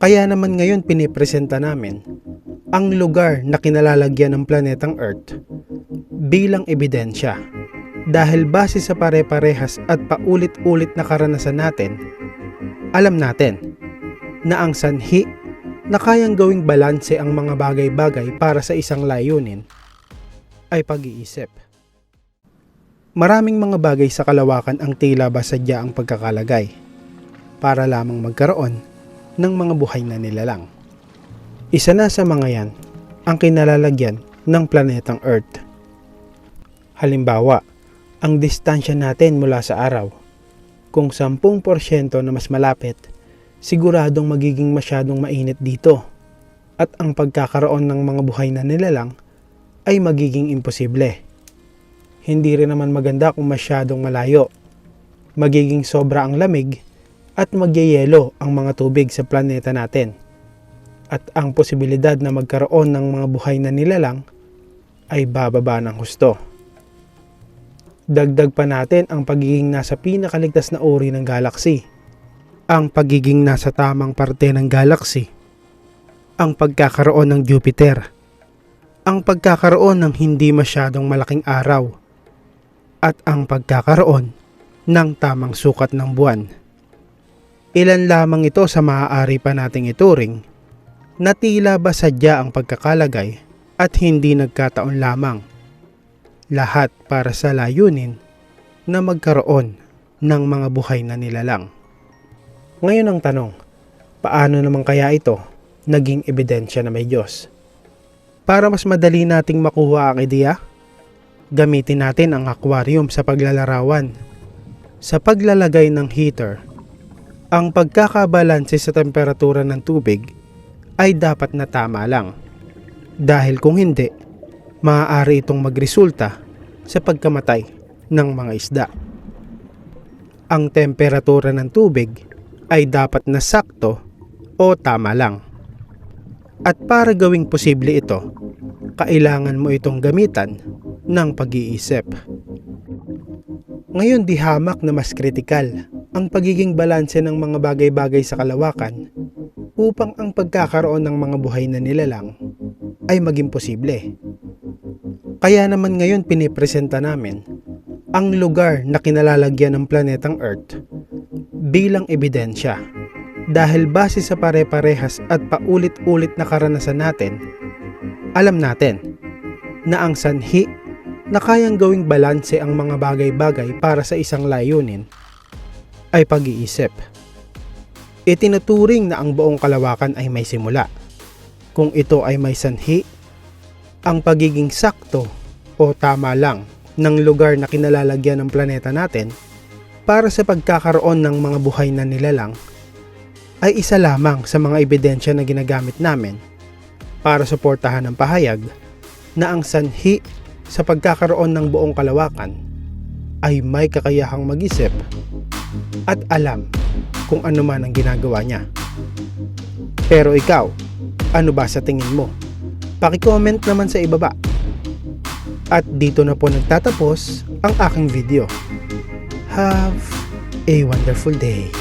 Kaya naman ngayon pinipresenta namin ang lugar na kinalalagyan ng planetang Earth bilang ebidensya. Dahil base sa pare-parehas at paulit-ulit na karanasan natin, alam natin na ang sanhi na kayang gawing balanse ang mga bagay-bagay para sa isang layunin ay pag-iisip. Maraming mga bagay sa kalawakan ang tila ba sadya ang pagkakalagay para lamang magkaroon ng mga buhay na nilalang. Isa na sa mga yan ang kinalalagyan ng planetang Earth. Halimbawa, ang distansya natin mula sa araw. Kung 10% na mas malapit, siguradong magiging masyadong mainit dito at ang pagkakaroon ng mga buhay na nilalang ay magiging imposible. Hindi rin naman maganda kung masyadong malayo. Magiging sobra ang lamig at magyayelo ang mga tubig sa planeta natin. At ang posibilidad na magkaroon ng mga buhay na nilalang ay bababa ng husto. Dagdag pa natin ang pagiging nasa pinakaligtas na uri ng galaxy, ang pagiging nasa tamang parte ng galaxy, ang pagkakaroon ng Jupiter, ang pagkakaroon ng hindi masyadong malaking araw, at ang pagkakaroon ng tamang sukat ng buwan. Ilan lamang ito sa maaari pa nating ituring na tila ba sadya ang pagkakalagay at hindi nagkataon lamang. Lahat para sa layunin na magkaroon ng mga buhay na nilalang. Ngayon ang tanong, paano naman kaya ito naging ebidensya na may Diyos? Para mas madali nating makuha ang ideya, gamitin natin ang aquarium sa paglalarawan. Sa paglalagay ng heater, ang pagkakabalanse sa temperatura ng tubig ay dapat na tama lang. Dahil kung hindi, maaari itong magresulta sa pagkamatay ng mga isda. Ang temperatura ng tubig ay dapat na sakto o tama lang. At para gawing posible ito, kailangan mo itong gamitan ng pag-iisip. Ngayon di hamak na mas kritikal ang pagiging balanse ng mga bagay-bagay sa kalawakan upang ang pagkakaroon ng mga buhay na nilalang ay maging posible. Kaya naman ngayon pinipresenta namin ang lugar na kinalalagyan ng planetang Earth bilang ebidensya. Dahil base sa pare-parehas at paulit-ulit na karanasan natin, alam natin na ang sanhi na kayang gawing balanse ang mga bagay-bagay para sa isang layunin ay pag-iisip. Itinuturing na ang buong kalawakan ay may simula. Kung ito ay may sanhi, ang pagiging sakto o tama lang ng lugar na kinalalagyan ng planeta natin para sa pagkakaroon ng mga buhay na nilalang ay isa lamang sa mga ebidensya na ginagamit namin para suportahan ang pahayag na ang sanhi sa pagkakaroon ng buong kalawakan ay may kakayahang mag-isip at alam kung ano man ang ginagawa niya. Pero ikaw, ano ba sa tingin mo? Paki-comment naman sa ibaba. At dito na po nagtatapos ang aking video. Have a wonderful day.